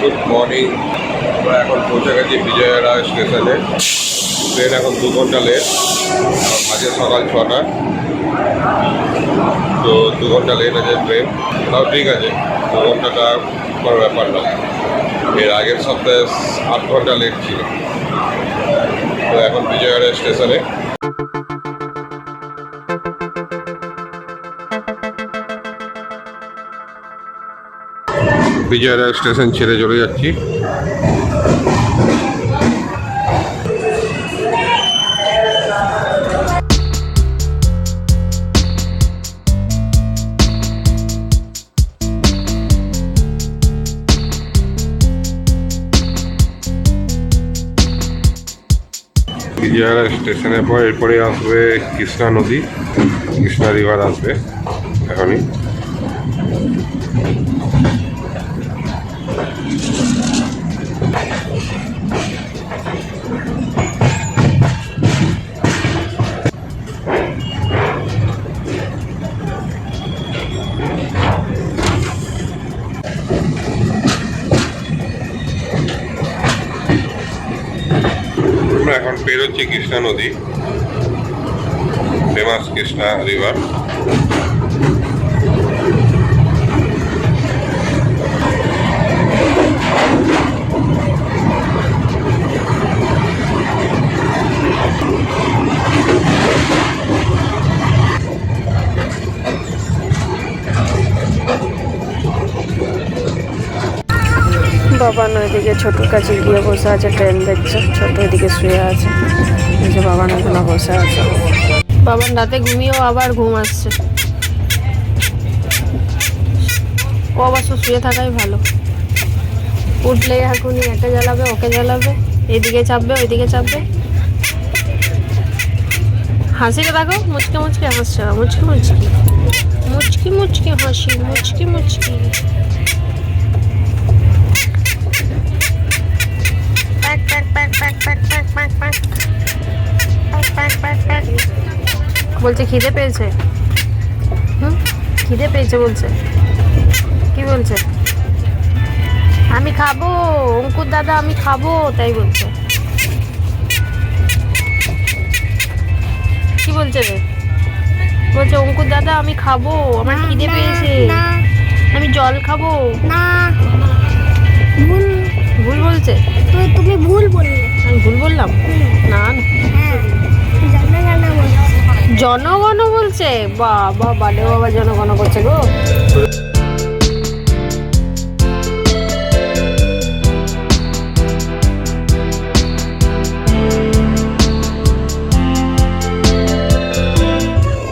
Good morning. আমরা এখন পৌঁছে গেছি বিজয়ওয়াড়া স্টেশনে। ট্রেন এখন 2 ঘন্টা লেট, আজকে সকাল 6টা, তো 2 ঘন্টা লেট আছে ট্রেন। তাও ঠিক আছে, 2 ঘন্টাটা কোনো ব্যাপার না। এর আগের সপ্তাহে 8 ঘন্টা লেট ছিল। তো এখন বিজয়ওয়াড়া স্টেশনে। বিজয়ওয়াড়া স্টেশন ছেড়ে চলে যাচ্ছি। বিজয়ওয়াড়া স্টেশনের পর এরপরে আসবে কৃষ্ণা নদী, কৃষ্ণা রিভার আসবে এখনই। এখন পেরোচ্ছি কৃষ্ণা নদী, ফেমাস কৃষ্ণা রিভার। বাবা ওইদিকে ছোটোর কাছে গিয়ে বসে আছে, ট্রেন দেখছে। ছোট এদিকে শুয়ে আছে, বাবা এখনো বসে আছে। বাবার রাতে ঘুমিয়েও আবার ঘুম আসছে। ও অবশ্য শুয়ে থাকাই ভালো। উঠলে এখনই একে জ্বালাবে, ওকে জ্বালাবে, এদিকে চাপবে, ওইদিকে চাপবে। হাসিকে দেখো, মুচকে মুচকে হাসছে, মুচকি মুচকি মুচকি মুচকি হাসি, মুচকি মুচকি। বলছে খিদে পেয়েছে। খিদে পেয়েছে বলছে। কি বলছে? আমি খাবো, অঙ্কুর দাদা আমি খাবো, তাই বলছে। কি বলছে রে? বলছে অঙ্কুর দাদা আমি খাবো, আমার খিদে পেয়েছে, আমি জল খাবো। না, ভুল বলছে। তুমি ভুল বললে। আমি ভুল বললাম? না, জনগণ বলছে। বাবা বালে বাবা, জনগণ করছে গো।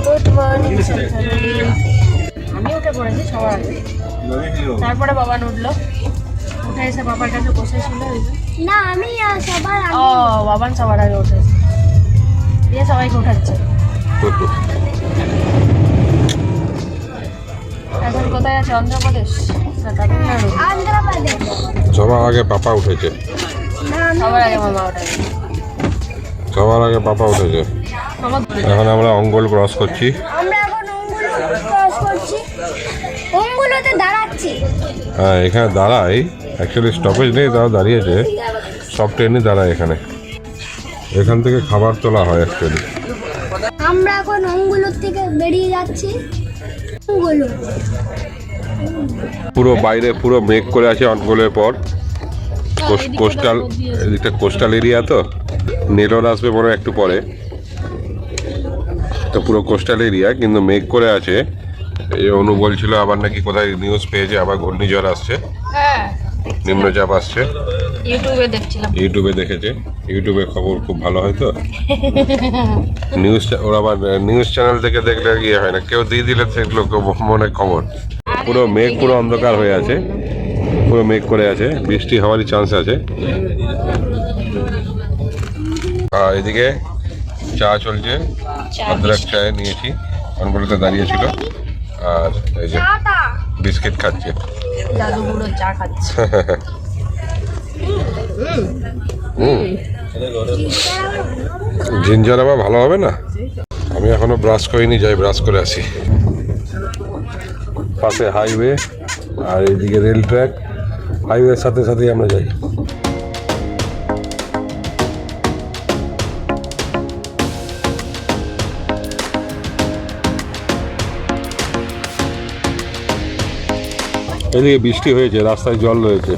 Good morning. আমি উঠে পড়েছি সবার আগে, তারপরে বাবা উঠলো। উঠে এসে বাবার কাছে বসেছিল। না, আমি সবার আগে। ও, বাবান সবার আগে উঠেছে, দিয়ে সবাইকে উঠাচ্ছে। এখন কোথায় আছে? অন্ধ্রপ্রদেশ না তামিলনাড়ু? অন্ধ্রপ্রদেশ। সবার আগে পাপা উঠেছে। সবার আগে মামা উঠেছে। সবার আগে পাপা উঠেছে। এখন আমরা অঙ্গল ক্রস করছি। আমরা এখন অঙ্গুলো ক্রস করছি, অঙ্গুলোতে দাঁড়াচ্ছি। হ্যাঁ, এখানে দাঁড়াই, অ্যাকচুয়ালি স্টপেজ নেই, তাও দাঁড়িয়েছে। সব ট্রেনই দাঁড়ায় এখানে। এখান থেকে খাবার তোলা হয় অ্যাকচুয়ালি। আমরা এখন অঙ্গুলোর থেকে বেরিয়ে যাচ্ছি। অঙ্গুলো পুরো বাইরে পুরো মেঘ করে আছে অঙ্গলের পর। কোস্টাল, এদিকটা কোস্টাল এরিয়া, তো নেলোর আসবে মনে হয় একটু পরে। তো পুরো কোস্টাল এরিয়া, কিন্তু মেঘ করে আছে। এই অনু বলছিল আবার নাকি কোথায় নিউজ পেয়েছে আবার ঘূর্ণিঝড় আসছে, নিম্নচাপ আসছে। ইউটিউবে দেখছিলাম, ইউটিউবে দেখেছে। ইউটিউবে খবর খুব ভালো হয় তো। নিউজ ওরা আবার নিউজ চ্যানেল থেকে দেখলে ইয়ে হয় না, কেউ দিয়ে দিলে সেগুলো মনে খবর। পুরো মেঘ, পুরো অন্ধকার হয়ে আছে, পুরো মেঘ করে আছে, বৃষ্টি হওয়ারই চান্স আছে। আর এদিকে চা চলছে, অদ্রাক চায়ে নিয়েছি, অনগুলোতে দাঁড়িয়েছিল। আর এই যে বিস্কিট খাচ্ছে, দাদু বুড়ো চা খাচ্ছে। জিঞ্জার আবার ভালো হবে না। আমি এখনো ব্রাশ করিনি, যাই ব্রাশ করে আসি। পাশে হাইওয়ে, আর এইদিকে রেল ট্র্যাক, হাইওয়ের সাথে সাথেই আমরা যাই। এদিকে বৃষ্টি হয়েছে, রাস্তায় জল রয়েছে।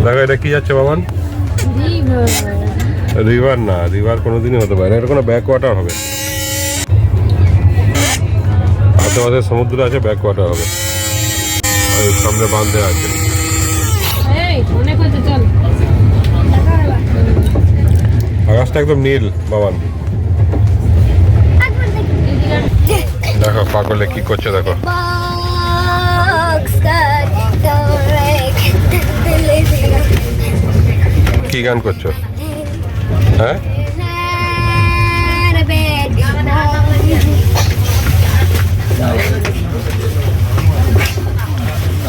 দেখো এটা কি যাচ্ছে বাবান? রিভার না, রিভার কোনোদিনই হতে পারে না, এটা কোনো ব্যাক ওয়াটার হবে। আশেপাশে সমুদ্র আছে, ব্যাক ওয়াটার হবে। সামনে বাঁধে আছে। আকাশটা একদম নীল বাবান। দেখো পাগলে কি করছে, দেখো কি গান করছো? হ্যাঁ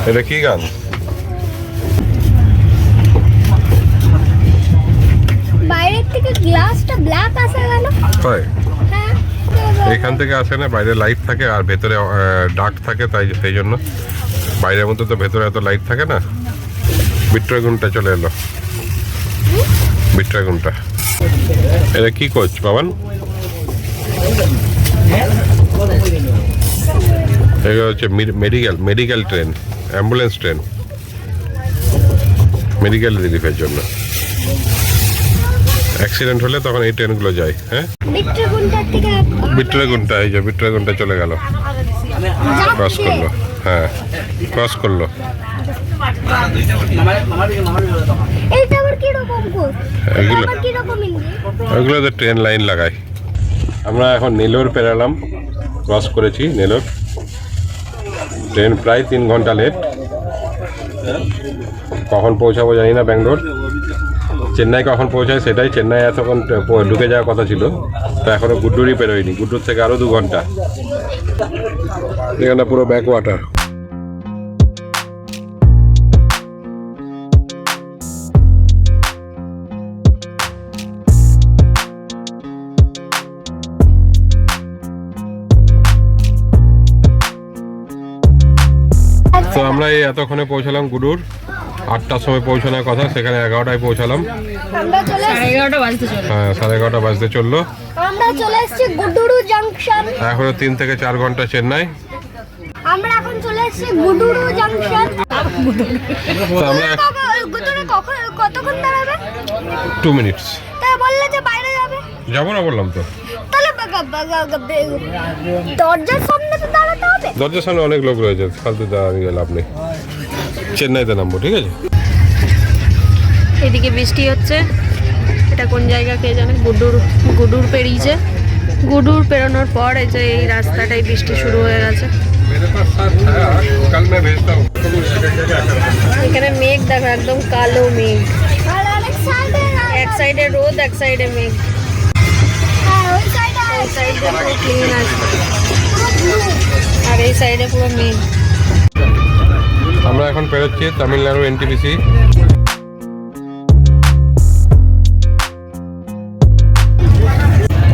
এটা কি গান? বাইরের থেকে গ্লাসটা ব্ল্যাক আসে গেল। হয়, হ্যাঁ এখান থেকে আসে না, বাইরে লাইট থাকে আর ভেতরে ডার্ক থাকে, তাই সেই জন্য। বাইরের মধ্যে তো ভেতরে এত লাইট থাকে না। বিট্রয় গুণটা চলে এলো, বিট্রয় গুণটা। এটা কি কোচ বাবান? এটা হচ্ছে medical train, ambulance train, medical রিলিফের জন্য। অ্যাক্সিডেন্ট হলে তখন এই ট্রেনগুলো যায়। হ্যাঁ, বিট্রয় গুণটা, এই যে বিট্রয় গুণটা চলে গেল, ক্রস করলো। হ্যাঁ, ক্রস করলো। ওইগুলো তো ট্রেন লাইন লাগায়। আমরা এখন নেলোর পেরালাম, ক্রস করেছি নেলোর। ট্রেন প্রায় 3 ঘন্টা লেট। কখন পৌঁছাবো জানি না ব্যাঙ্গালোর। চেন্নাই কখন পৌঁছায় সেটাই, চেন্নাই এতক্ষণ ঢুকে যাওয়ার কথা ছিল, তো এখনো গুড্ডুরই পেরোয়নি। গুড্ডুর থেকে আরও 2 ঘন্টা। এখানে পুরো ব্যাক ওয়াটার। তো আমরা এই এতক্ষণে পৌঁছালাম গুডুর। 8টার সময় পৌঁছানোর কথা, সেখানে 11টায় পৌঁছালাম। হ্যাঁ, 11:30 বাজতে চললো। আমরা চলে এসেছি গুডুরু জাংশন। এখনো 3 থেকে 4 ঘন্টা চেন্নাই। আমরা এখন চলে এসেছি গুডুরু জাংশন। তো আমরা গুডুরে কতক্ষণ দাঁড়াবে? 2 মিনিটস। তাই বললে যে বাইরে যাবে। যাবো না বললাম তো। তাহলে দরজার সামনে তো দাঁড়াতে হবে। দরজার সামনে অনেক লোক রয়েছে, ফালতু দাঁড়িয়ে লাভ নেই। চেন্নাইতে নামবো, ঠিক আছে? এদিকে বৃষ্টি হচ্ছে। এটা কোন জায়গা কে জানে? গুডুর পেরিয়েছে। গুডুর পেরোনোর পর এই যে এই রাস্তাটাই বৃষ্টি শুরু হয়ে গেছে। এখানে মেঘ দেখো, একদম কালো মেঘ। এক সাইডে রোদ, এক সাইডে মেঘ। পুরো ক্লিন আছে, আর এই সাইডে পুরো মেঘ। আমরা এখন পেরোচ্ছি তামিলনাড়ু এনটিপিসি।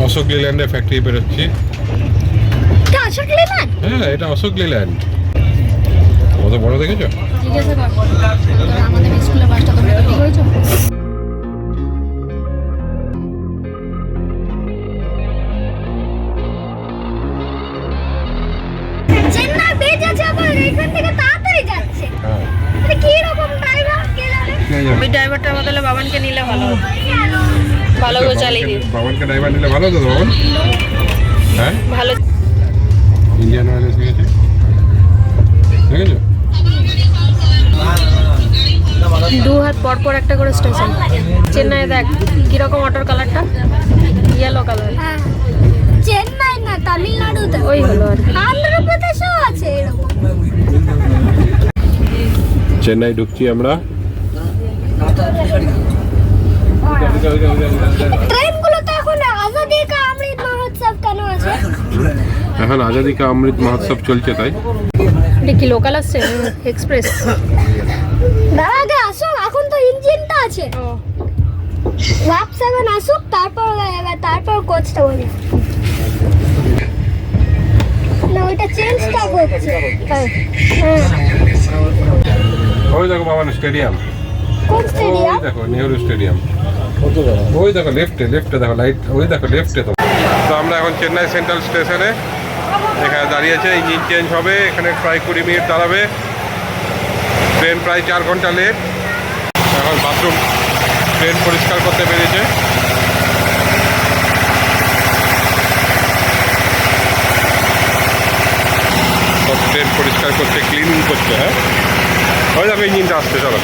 অশোক লিল্যান্ডের ফ্যাক্টরি বেরোচ্ছি। হ্যাঁ, এটা অশোক লিল্যান্ড। কত বড় দেখেছো? আমাদের স্কুলের বাসটা তোমরা কি করেছো? চেন্নাই বেজ আছে, আবার এখান থেকে তাড়াতাড়ি যাচ্ছে। হ্যাঁ, এটা কি রকম ড্রাইভার কে জানে? ওই ড্রাইভারটার বদলে বাবানকে নিলে ভালো হতো, ভালো করে চালিয়ে দিও। বাবানকে ড্রাইভার নিলে ভালো হতো বাবান। হ্যাঁ, ভালো। ইন্ডিয়ান অয়েল এসে গেছে, দেখেছো? 2 হাত পর পর একটা করে স্টেশন। চেন্নাই দেখ কিরকম অটোর কালারটা, ইয়েলো কালার। চেন্নাই না, তামিলনাড়ুতে ওই হলো আর কি। আন্ধ্রপ্রদেশেও আছে এরকম। চেন্নাই ঢুকছি আমরা। ট্রেনগুলোতে এখন আজাদি কা অমৃত মহোৎসব কেন আছে? এখন আজাদি কা অমৃত মহোৎসব চলছে তাই। এটা কি লোকাল আসছে এক্সপ্রেস? দাঁড়া আগে আসুক, এখন তো ইঞ্জিনটা আছে। ওয়াপ 7 আসুক, তারপর কোচটা বলি। না ওইটা চেঞ্জটা করছে। হ্যাঁ ওই দেখো বাবা স্টেডিয়াম, কোচ স্টেডিয়াম। ওই দেখো নেহরু স্টেডিয়াম, ওই দেখো লেফটে দেখো লাইট, ওই দেখো লেফটে। তো আমরা এখন চেন্নাই সেন্ট্রাল স্টেশনে এখানে দাঁড়িয়েছে, ইঞ্জিন চেঞ্জ হবে, এখানে প্রায় 20 মিনিট দাঁড়াবে। ট্রেন প্রায় 4 ঘন্টা লেট। এখন বাথরুম ট্রেন পরিষ্কার করতে পেরেছে। সব ট্রেন পরিষ্কার করছে, ক্লিনিং করছে। হ্যাঁ ওই দেখো ইঞ্জিনটা আসছে, চলো।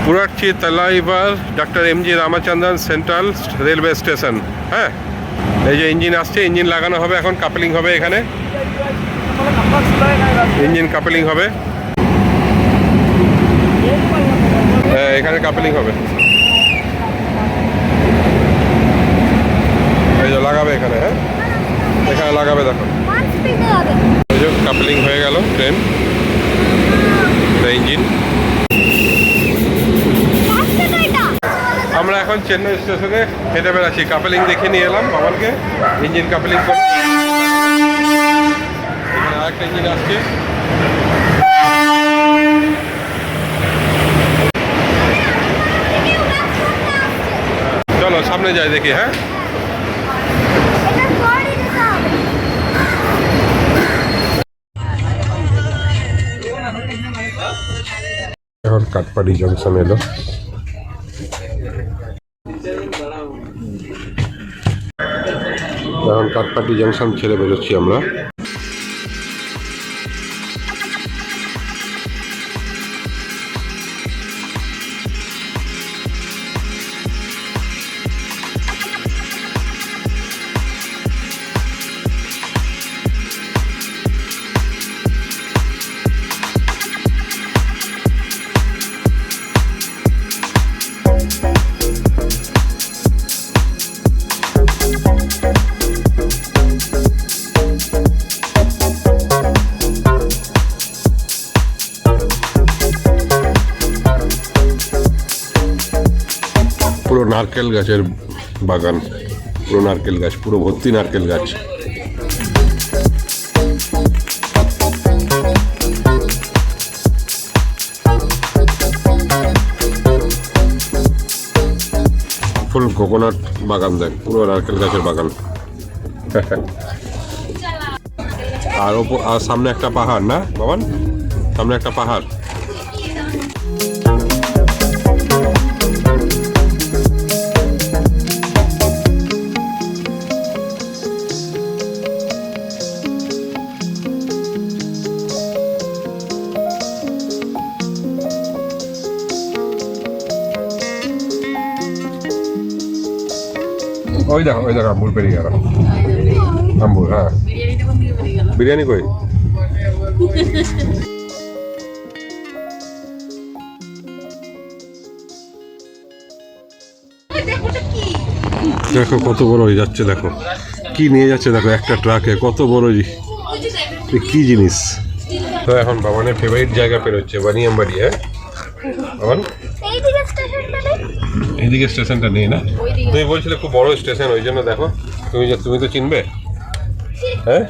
Puratchi Thalaivar doctor MG Ramachandran central railway station. হ্যাঁ এই যে ইঞ্জিন আসছে, ইঞ্জিন লাগানো হবে, এখন কাপলিং হবে। এখানে ইঞ্জিন কাপলিং হবে, হ্যাঁ এখানে কাপলিং হবে। এই যে লাগাবে এখানে, হ্যাঁ এখানে লাগাবে, দেখো এই যে কাপলিং হয়ে গেল ট্রেন ইঞ্জিন। আমরা এখন চেন্নাই স্টেশনে হেঁটে বেড়াচ্ছি, কাপলিং দেখে নিয়ে এলাম বাবানকে, ইঞ্জিন কাপলিং করে। এখানে আরেকটা ইঞ্জিন আসছে। চলো সামনে যাই দেখি। হ্যাঁ এখন কাটপাড়ি জংশন এলো। এখন কাটপাটি জংশন ছেড়ে বেরোচ্ছি আমরা। পুরো নারকেল গাছের বাগান, পুরো নারকেল গাছ, পুরো ভর্তি নারকেল গাছ। ফুল কোকোনাট বাগান, দেখ পুরো নারকেল গাছের বাগান। আর সামনে একটা পাহাড়, না বাবান, সামনে একটা পাহাড়। ওই দেখো আম্বুর পেরিয়ে গেল, আম্বুর। হ্যাঁ বিরিয়ানি কই? দেখো কত বড় হয়ে যাচ্ছে, দেখো কি নিয়ে যাচ্ছে, দেখো একটা ট্রাকে কত বড়, কি জিনিস। তো এখন বাবানের ফেভারিট জায়গা পেরোচ্ছে, বানিয়ামবাড়ি। হ্যাঁ বাবান এইদিকে স্টেশনটা নেই না? তুমি বলছিলে খুব বড় স্টেশন, ওই জন্য দেখো তুমি তো চিনবে। হ্যাঁ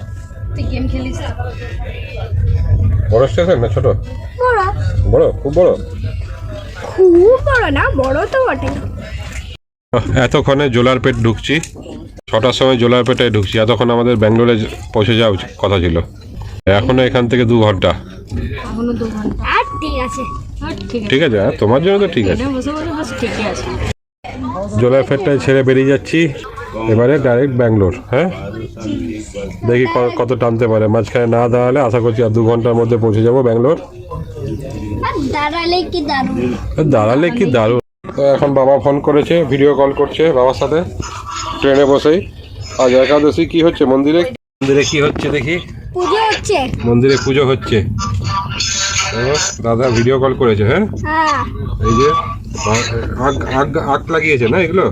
বড় স্টেশন না ছোট? বড়, খুব বড়। খুব বড় না, বড় তো বটে। এতক্ষণে জোলারপেট ঢুকছি, 6টার সময় জোলারপেটে ঢুকছি। এতক্ষণ আমাদের ব্যাঙ্গালোরে পৌঁছে যাওয়ার কথা ছিল, এখনো এখান থেকে 2 ঘন্টা। ঠিক আছে, তোমার জন্য তো ঠিক আছে। জোলারপেটটায় ছেড়ে বেরিয়ে যাচ্ছি এবারে ডাইরেক্ট ব্যাঙ্গালোর। হ্যাঁ দেখি কত টানতে পারে, মাঝখানে না দাঁড়ালে আশা করছি আর 2 ঘন্টার মধ্যে পৌঁছে যাবো ব্যাঙ্গালোর। দাঁড়ালে কি দারুণ। তো এখন বাবা ফোন করেছে, ভিডিও কল করছে বাবার সাথে ট্রেনে বসেই। আজ একাদশী, কি হচ্ছে মন্দিরে? মন্দিরে কি হচ্ছে দেখি। পুজো হচ্ছে। মন্দিরে পুজো হচ্ছে। দাদা ভিডিও কল করেছে। হ্যাঁ, এই যে আগ লাগিয়েছে না, এগুলো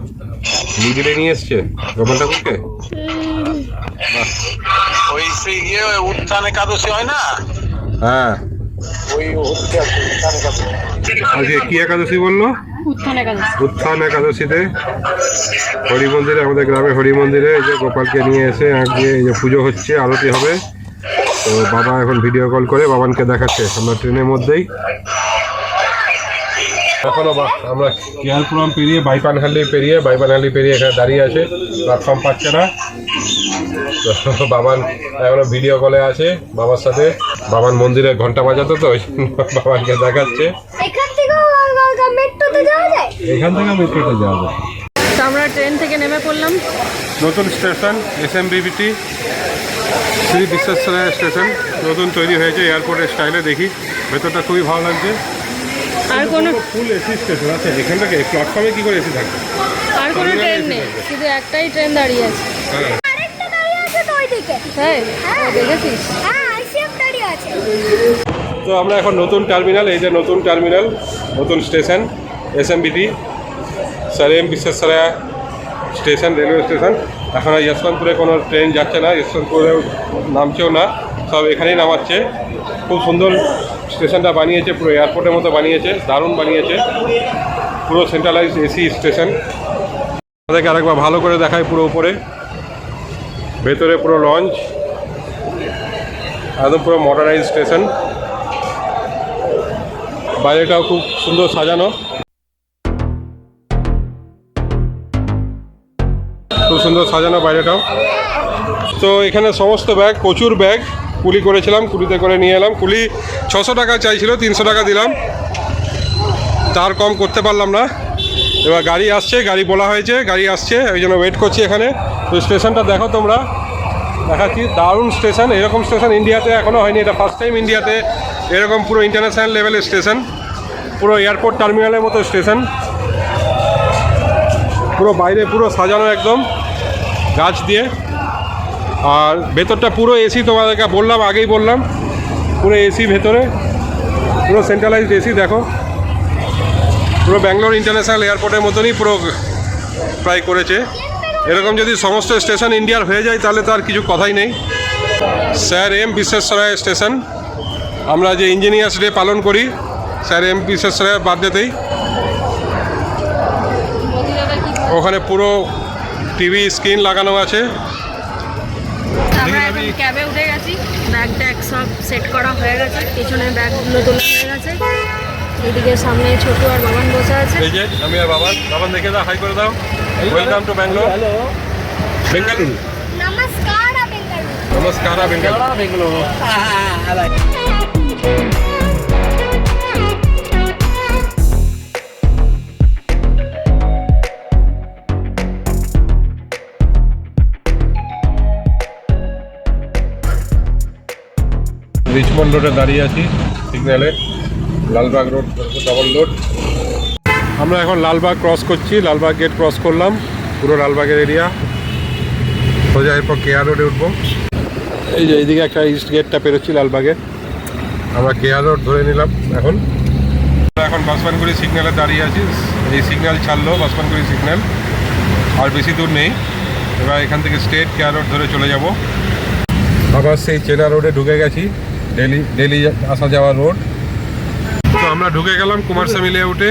মিডিলে নিয়ে এসছে গোপাল ঠাকুরকে। ওই উত্থান একাদশী হয় না? হ্যাঁ, ওই হচ্ছে উত্থান একাদশী। আজকে কি একাদশী বললো? উত্থান একাদশীতে হরি মন্দিরে, আমাদের গ্রামে হরি মন্দিরে এই যে গোপালকে নিয়ে এসে আজকে এই যে পুজো হচ্ছে, আরতি হবে। তো বাবা এখন ভিডিও কল করে বাবানকে দেখাচ্ছে। আমরা ট্রেনের মধ্যেই এখনো আমরা কেয়ারপুরম পেরিয়ে বাইপানহালি পেরিয়ে এখানে দাঁড়িয়ে আছে, প্ল্যাটফর্ম পাচ্ছে না। তো বাবান এখনো ভিডিও কলে আছে বাবার সাথে। বাবান মন্দিরে ঘন্টা বাজাতো, তো ওই জন্য বাবানকে দেখাচ্ছে। এখান থেকে মেট্রোতে যাওয়া যায়। তো আমরা ট্রেন থেকে নেমে পড়লাম। নতুন স্টেশন SMBBT শ্রী বিশ্বেশ্বরায় স্টেশন নতুন তৈরি হয়েছে এয়ারপোর্টের স্টাইলে। দেখি ভেতরটা খুবই ভালো লাগছে। আর কোনো ফুল এসি স্টেশন আছে এখান থেকে। প্ল্যাটফর্মে কি করে এসি থাকবে? আর কোনো ট্রেন নেই, শুধু একটাই ট্রেন দাঁড়িয়ে আছে। হ্যাঁ, আরেকটা দাঁড়িয়ে আছে তো ওইদিকে। হ্যাঁ, দেখেছিস? হ্যাঁ, আইসিএফ দাঁড়িয়ে আছে। তো আমরা এখন নতুন টার্মিনাল, এই যে নতুন টার্মিনাল, নতুন স্টেশন SMBT সারেম বিশ্বেশ্বরায়া স্টেশন, রেলওয়ে স্টেশন। এখন আর যশবন্তপুরে কোনো ট্রেন যাচ্ছে না, যশবন্তপুরে নামছেও না, সব এখানেই নামাচ্ছে। খুব সুন্দর স্টেশনটা বানিয়েছে, পুরো এয়ারপোর্টের মতো বানিয়েছে, দারুণ বানিয়েছে। পুরো সেন্ট্রালাইজড এসি স্টেশন। আমাদেরকে আরেকবার ভালো করে দেখায় পুরো উপরে, ভেতরে পুরো লঞ্চ, একদম পুরো মডার্নাইজ স্টেশন। বাইরেটাও খুব সুন্দর সাজানো, খুব সুন্দর সাজানো বাইরেটাও। তো এখানে সমস্ত ব্যাগ, প্রচুর ব্যাগ কুলি করেছিলাম, কুলিতে করে নিয়ে এলাম। কুলি 600 টাকা চাইছিল, 300 টাকা দিলাম, তার কম করতে পারলাম না। এবার গাড়ি আসছে, গাড়ি বলা হয়েছে, গাড়ি আসছে, ওই জন্য ওয়েট করছি এখানে। তো স্টেশনটা দেখো তোমরা, দেখাচ্ছি। দারুণ স্টেশন, এরকম স্টেশন ইন্ডিয়াতে এখনও হয়নি, এটা ফার্স্ট টাইম ইন্ডিয়াতে এরকম পুরো ইন্টারন্যাশনাল লেভেলের স্টেশন, পুরো এয়ারপোর্ট টার্মিনালের মতো স্টেশন। পুরো বাইরে পুরো সাজানো একদম গাছ দিয়ে, আর ভেতরটা পুরো এসি। তোমাদেরকে বললাম, আগেই বললাম, পুরো এসি ভেতরে, পুরো সেন্ট্রালাইজড এসি। দেখো পুরো ব্যাঙ্গালোর ইন্টারন্যাশনাল এয়ারপোর্টের মতনই পুরো প্রায় করেছে। এরকম যদি সমস্ত স্টেশন ইন্ডিয়ার হয়ে যায় তাহলে তো আর কিছু কথাই নেই। স্যার এম বিশ্বেশ্বরায় স্টেশন, আমরা যে ইঞ্জিনিয়ার্স ডে পালন করি স্যার এম বিশ্বেশ্বরায়ের বার্থডেতেই, ওখানে পুরো টিভি স্ক্রিন লাগানো আছে। আমরা এখন ক্যাবে উঠে গেছি, ব্যাগ ট্যাগ সব সেট করা হয়ে গেছে, পিছনে ব্যাগগুলো তোলা হয়ে গেছে। এদিকে সামনে ছোটু আর বাবান বসে আছে। এই যে আমি আর বাবান দেখে দাও, হাই করে দাও। Welcome to Bangalore. Hello Bengaluru. নমস্কার বেঙ্গালুরু। নমস্কার বেঙ্গালুরু। রিচমন্ড রোডে দাঁড়িয়ে আছি সিগন্যালে, লালবাগ রোড ডবল রোড। আমরা এখন লালবাগ ক্রস করছি, লালবাগ গেট ক্রস করলাম, পুরো লালবাগের এরিয়া। সোজা এরপর কেয়ার রোডে উঠবো। এই যে এইদিকে একটা ইস্ট গেটটা পেরোচ্ছি লালবাগে, আমরা কেয়ার রোড ধরে নিলাম। এখন বাসবানগুড়ি সিগন্যালে দাঁড়িয়ে আছি। এই সিগন্যাল ছাড়লো বাসবানগুড়ি সিগন্যাল, আর বেশি দূর নেই। এবার এখান থেকে স্ট্রেট কেয়ার রোড ধরে চলে যাব। আবার সেই চেনা রোডে ঢুকে গেছি, ডেলি আসা যাওয়ার রোড। তো আমরা ঢুকে গেলাম কুমারস্বামী লেআউটে,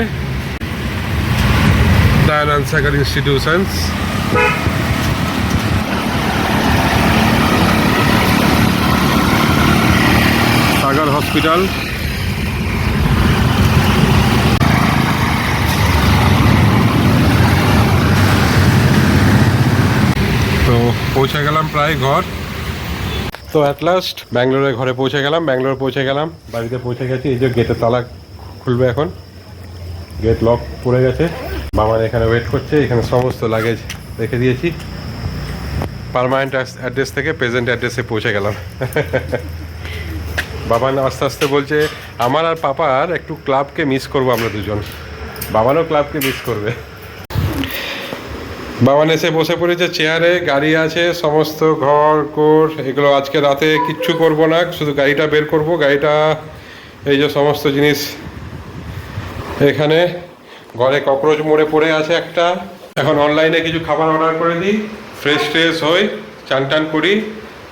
দয়ানন্দ সাগর ইনস্টিটিউশনস। সাগর হসপিটাল। তো পৌঁছে গেলাম প্রায় ঘর। তো অ্যাট লাস্ট ব্যাঙ্গালোরে ঘরে পৌঁছে গেলাম, বাড়িতে পৌঁছে গেছি। এই যে গেটের তালা খুলবে এখন, গেট লক পড়ে গেছে। বাবার এখানে ওয়েট করছে, এখানে সমস্ত লাগেজ রেখে দিয়েছি। পার্মানেন্ট অ্যাড্রেস থেকে প্রেজেন্ট অ্যাড্রেসে পৌঁছে গেলাম। বাবা আস্তে আস্তে বলছে আমার আর পাপার একটু ক্লাবকে মিস করবো আমরা দুজন, বাবারও ক্লাবকে মিস করবে। বাবান এসে বসে পড়েছে চেয়ারে, গাড়ি আছে, সমস্ত ঘর কোর এগুলো আজকে রাতে কিচ্ছু করব না, শুধু গাড়িটা বের করব। গাড়িটা এই যে সমস্ত জিনিস এখানে, ঘরে ককরোচ মরে পড়ে আছে একটা। এখন অনলাইনে কিছু খাবার অর্ডার করে দিই, ফ্রেশ ট্রেশ হই, চান টান করি,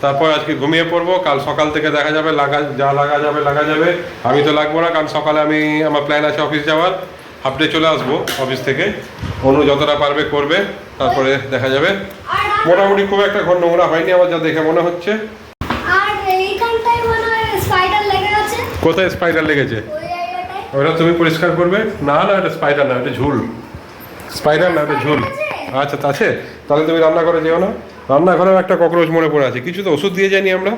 তারপর আজকে ঘুমিয়ে পড়বো। কাল সকাল থেকে দেখা যাবে, যা লাগা যাবে। আমি তো লাগবো না, কারণ সকালে আমার প্ল্যান আছে অফিস যাওয়ার, হাফ ডে চলে আসবো অফিস থেকে। অনু যতটা পারবে করবে, তারপরে দেখা যাবে। মোটামুটি খুব একটা ঘর নোংরা হয়নি আমার যা দেখে মনে হচ্ছে। আর এইখানটায় মনে হয় স্পাইডার লেগে আছে। কোথায় স্পাইডার লেগেছে? ওই জায়গাটায়। ওটা তুমি পরিষ্কার করবে। না না, এটা স্পাইডার না, এটা ঝুল। স্পাইডার না, এটা ঝুল। আচ্ছা আছে, তাহলে তুমি রান্না করে যেও না। রান্নাঘরেও একটা ককরোচ মরে পড়ে আছে, কিছু তো ওষুধ দিয়ে যাইনি আমরা।